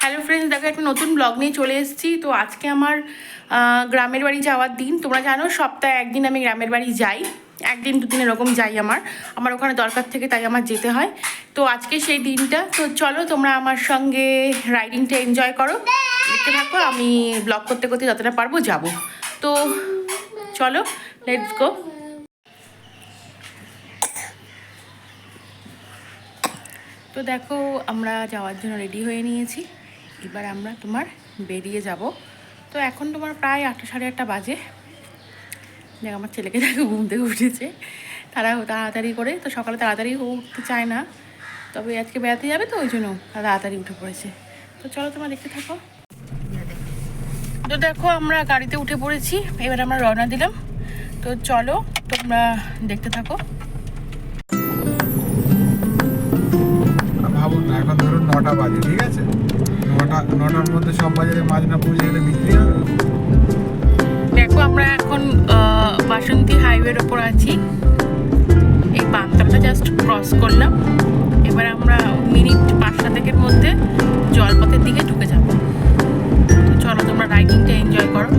Hello friends, দেখো একটা নতুন ব্লগ নিয়ে চলে এসেছি। তো আজকে আমার গ্রামের বাড়ি যাওয়ার দিন। তোমরা জানো সপ্তাহে একদিন আমি গ্রামের বাড়ি যাই, একদিন দুদিন এরকম যাই। আমার ওখানে দরকার থেকে, তাই আমার যেতে হয়। তো আজকে সেই দিনটা। তো চলো তোমরা আমার সঙ্গে রাইডিংটা এনজয় করো, দেখতে থাকো। আমি ব্লগ করতে করতে যতটা পারবো যাব। তো চলো, লেটস গো। তো দেখো আমরা যাওয়ার জন্য রেডি হয়ে নিয়েছি। এবার আমরা বেরিয়ে যাব। তো এখন প্রায় 8টা সাড়ে 8টা বাজে। দেখ আমার ছেলেকে দেখো ঘুম থেকে উঠেছে তাড়াতাড়ি করে। তো সকালে তাড়াতাড়ি উঠতে চায় না, তবে আজকে বেড়াতে যাবে তো ওই জন্য তাড়াতাড়ি উঠে পড়েছে। তো চলো তোমরা দেখতে থাকো। তো দেখো আমরা গাড়িতে উঠে পড়েছি, এবার আমরা রওনা দিলাম। তো চলো তোমরা দেখতে থাকো। ভাবুন না, এখন ধরুন 9টা বাজে, ঠিক আছে? 9টার মধ্যে সব বাজারে মাছ না পৌঁছে গেলে বিক্রি হবে। দেখো আমরা এখন বাসন্তী হাইওয়ের ওপর আছি। এই বাঁধটা জাস্ট ক্রস করলাম। এবার আমরা মিনিট 5-7 মধ্যে জলপথের দিকে ঢুকে যাব। তো চলো তোমরা রাইডিংটা এনজয় করো।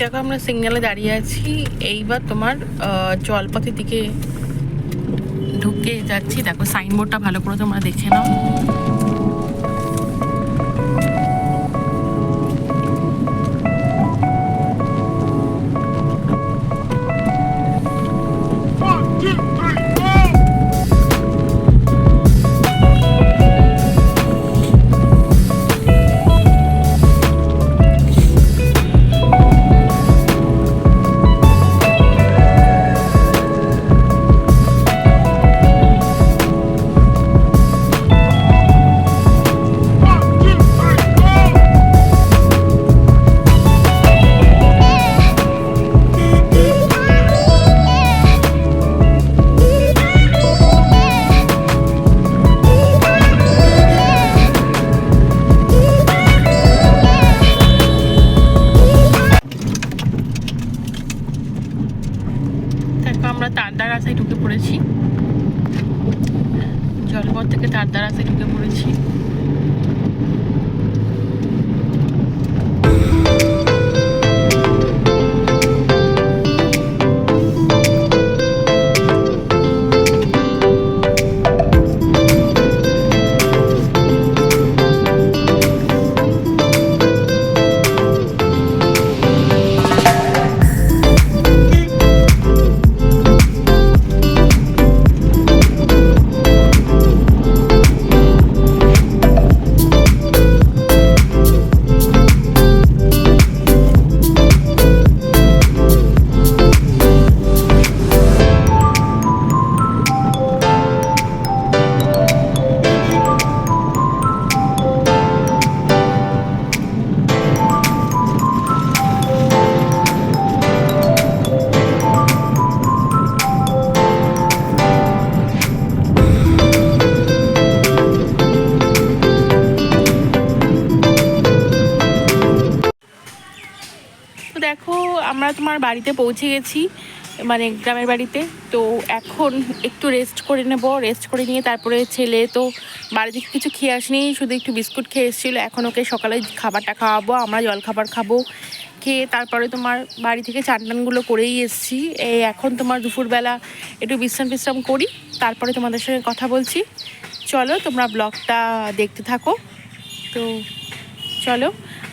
দেখো আমরা সিগন্যালে দাঁড়িয়ে আছি। এইবার জলপথের দিকে ঢুকে যাচ্ছি। দেখো সাইনবোর্ডটা ভালো করে তোমরা দেখে নাও। আমরা তারদা রাস্তায় ঢুকে পড়েছি। জলপথ থেকে তারদা রাস্তায় ঢুকে পড়েছি। দেখো আমরা বাড়িতে পৌঁছে গেছি, মানে গ্রামের বাড়িতে। তো এখন একটু রেস্ট করে নেব। রেস্ট করে নিয়ে তারপরে ছেলে তো বাড়ি থেকে কিছু খেয়ে আসেনি, শুধু একটু বিস্কুট খেয়ে এসেছিলো। এখন ওকে সকালে খাবারটা খাওয়াবো, আমরা জলখাবার খাবো। খেয়ে তারপরে বাড়ি থেকে চান করেই এসেছি। এখন দুপুরবেলা একটু বিশ্রাম করি, তারপরে তোমাদের সঙ্গে কথা বলছি। চলো তোমরা ব্লগটা দেখতে থাকো। তো চলো।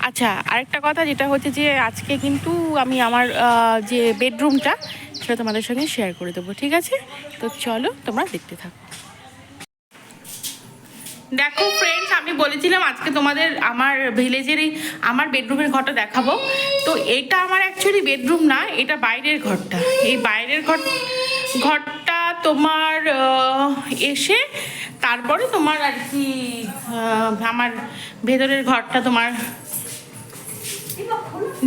আচ্ছা, আরেকটা কথা যেটা হচ্ছে যে আজকে কিন্তু আমি আমার যে বেডরুমটা সেটা তোমাদের সঙ্গে শেয়ার করে দেবো, ঠিক আছে? তো চলো তোমরা দেখতে থাকো। দেখো ফ্রেন্ডস, আমি বলেছিলাম আজকে তোমাদের আমার ভিলেজেরই আমার বেডরুমের ঘরটা দেখাবো। তো এটা আমার অ্যাকচুয়ালি বেডরুম না, এটা বাইরের ঘরটা। এই বাইরের ঘরটা তোমার এসে তারপরে তোমার আর কি আমার ভেতরের ঘরটা তোমার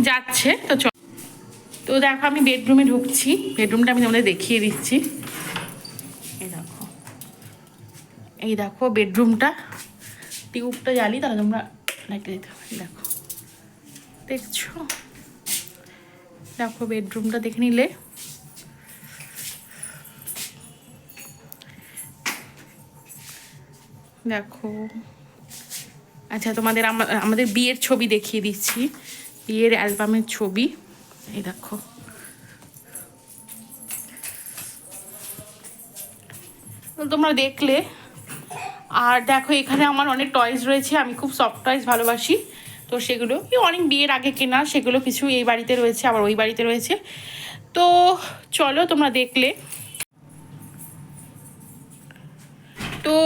যাচ্ছে। তো তো দেখো আমি বেডরুমে ঢুকছি, বেডরুমটা আমি তোমাদের দেখিয়ে দিচ্ছি। এই দেখো বেডরুমটা, টিউবটা জ্বালি তাহলে তোমরা লাইটটা দিতে হবে। দেখো, দেখছো? দেখো বেডরুমটা দেখে নিলে। দেখো, আচ্ছা তোমাদের আমাদের বিয়ের ছবি দেখিয়ে দিচ্ছি, বিয়ের অ্যালবামের ছবি। এই দেখো, তোমরা দেখলে। আর দেখো এখানে আমার অনেক টয়েস রয়েছে, আমি খুব সফট টয়েস ভালোবাসি। তো সেগুলো অনেক বিয়ের আগে কেনা, সেগুলো কিছু এই বাড়িতে রয়েছে, আবার ওই বাড়িতে রয়েছে। তো চলো তোমরা দেখলে। তো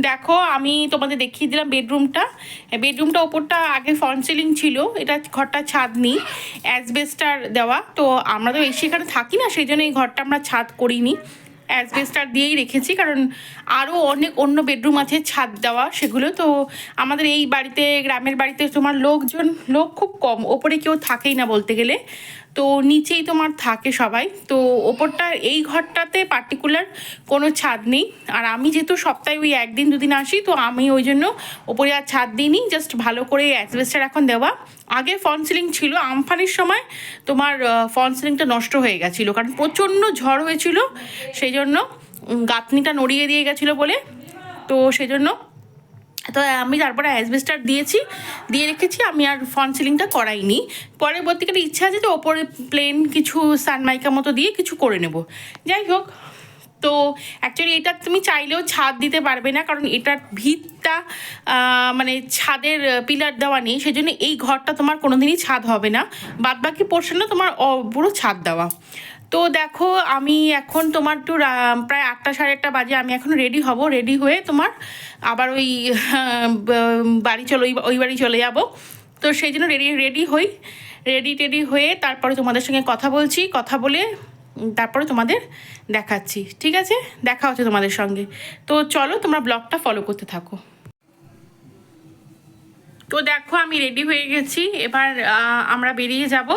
দেখো আমি তোমাদের দেখিয়ে দিলাম বেডরুমটা। বেডরুমটা ওপরটা আগে ফল সিলিং ছিল, এটা ঘরটা ছাদ নেই, অ্যাসবেস্টার দেওয়া। তো আমরা তো বেশি এখানে থাকি না, সেই জন্য এই ঘরটা আমরা ছাদ করিনি, অ্যাসবেস্টার দিয়েই রেখেছি। কারণ আরও অনেক অন্য বেডরুম আছে ছাদ দেওয়া, সেগুলো তো আমাদের এই বাড়িতে, গ্রামের বাড়িতে তোমার লোক খুব কম, ওপরে কেউ থাকেই না বলতে গেলে। তো নিচেই তোমার থাকে সবাই। তো ওপরটা এই ঘরটাতে পার্টিকুলার কোনো ছাদ নেই। আর আমি যেহেতু সপ্তাহে ওই একদিন দুদিন আসি, তো আমি ওই জন্য ওপরে আর ছাদ দিইনি, জাস্ট ভালো করে অ্যাসবেস্টার এখন দেওয়া। আগে ফল সিলিং ছিল, আমফানের সময় তোমার ফল সিলিংটা নষ্ট হয়ে গেছিলো, কারণ প্রচণ্ড ঝড় হয়েছিল, সেই জন্য গাঁথনিটা নড়িয়ে দিয়ে গেছিলো বলে। তো সেই জন্য তো আমি তারপরে অ্যাসবেস্টার দিয়ে রেখেছি, আমি আর ফল সিলিংটা করাইনি। পরবর্তীকালে ইচ্ছা আছে যে ওপরে প্লেন কিছু সানমাইকা মতো দিয়ে কিছু করে নেব। যাই হোক, তো অ্যাকচুয়ালি এটা তুমি চাইলেও ছাদ দিতে পারবে না, কারণ এটার ভিতটা মানে ছাদের পিলার দেওয়া নেই, সেই জন্য এই ঘরটা তোমার কোনোদিনই ছাদ হবে না, বাদবাকি পোর্শনটা তোমার পুরো ছাদ দেওয়া। তো দেখো আমি এখন তোমার একটু প্রায় 8টা সাড়ে 8টা বাজে, আমি এখন রেডি হব। রেডি হয়ে তোমার আবার ওই ওই বাড়ি চলে যাব। তো সেই জন্য রেডি টেডি হয়ে তারপরে তোমাদের সঙ্গে কথা বলছি, কথা বলে তারপরে তোমাদের দেখাচ্ছি, ঠিক আছে? দেখা হচ্ছে তোমাদের সঙ্গে। তো চলো তোমরা ব্লগটা ফলো করতে থাকো। তো দেখো আমি রেডি হয়ে গেছি, এবার আমরা বেরিয়ে যাব।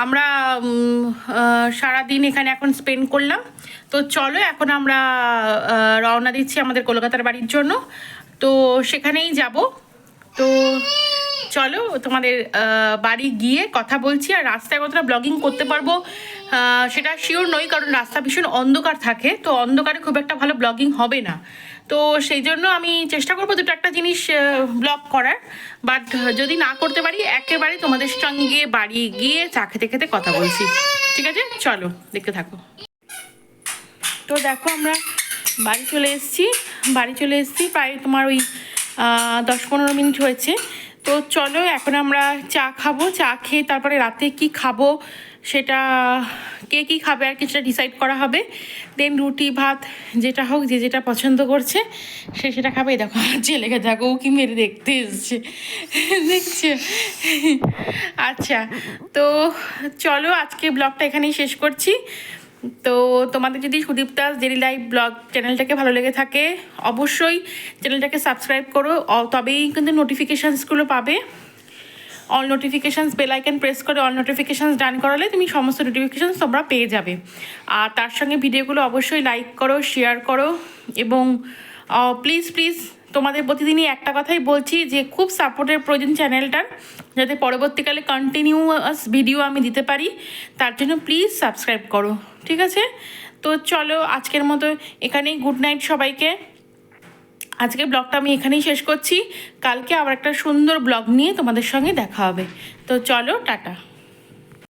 আমরা সারাদিন এখানে এখন স্পেন্ড করলাম। তো চলো এখন আমরা রওনা দিচ্ছি আমাদের কলকাতার বাড়ির জন্য। তো সেখানেই যাব। তো চলো তোমাদের বাড়ি গিয়ে কথা বলছি। আর রাস্তায় কতটা ব্লগিং করতে পারবো সেটা শিওর নই, কারণ রাস্তা ভীষণ অন্ধকার থাকে, তো অন্ধকারে খুব একটা ভালো ব্লগিং হবে না। তো সেই জন্য আমি চেষ্টা করবো দুটো একটা জিনিস ব্লগ করার, বাট যদি না করতে পারি একেবারে তোমাদের সঙ্গে বাড়ি গিয়ে চা খেতে খেতে কথা বলছি, ঠিক আছে? চলো দেখতে থাকো। তো দেখো আমরা বাড়ি চলে এসেছি প্রায় তোমার ওই 10-15 মিনিট হয়েছে। তো চলো এখন আমরা চা খাবো, চা খেয়ে তারপরে রাতে কি খাবো সেটা কে কী খাবে আর কিছুটা ডিসাইড করা হবে। দেন রুটি ভাত যেটা হোক, যে যেটা পছন্দ করছে সে সেটা খাবে। দেখো ছেলেকে দেখো, ও কি মেরে দেখতে এসছে, দেখছো? আচ্ছা, তো চলো আজকে ব্লগটা এখানেই শেষ করছি। তো তোমাদের যদি সুদীপ্তাস ডেইলি লাইফ ব্লগ চ্যানেলটাকে ভালো লেগে থাকে অবশ্যই চ্যানেলটাকে সাবস্ক্রাইব করো, তবেই কিন্তু নোটিফিকেশানসগুলো পাবে। All notifications bell icon press করে অল নোটিফিকেশানস ডান করালে তুমি সমস্ত নোটিফিকেশানস তোমরা পেয়ে যাবে। আর তার সঙ্গে ভিডিওগুলো অবশ্যই লাইক করো, শেয়ার করো, এবং প্লিজ তোমাদের প্রতিদিনই একটা কথাই বলছি যে খুব সাপোর্টের প্রয়োজন চ্যানেলটার, যাতে পরবর্তীকালে কন্টিনিউয়াস ভিডিও আমি দিতে পারি, তার জন্য প্লিজ সাবস্ক্রাইব করো, ঠিক আছে? তো চলো আজকের মতো এখানেই গুড নাইট সবাইকে। আজকের ব্লগটা আমি এখানেই শেষ করছি, কালকে আবার একটা সুন্দর ব্লগ নিয়ে তোমাদের সঙ্গে দেখা হবে। তো চলো টাটা।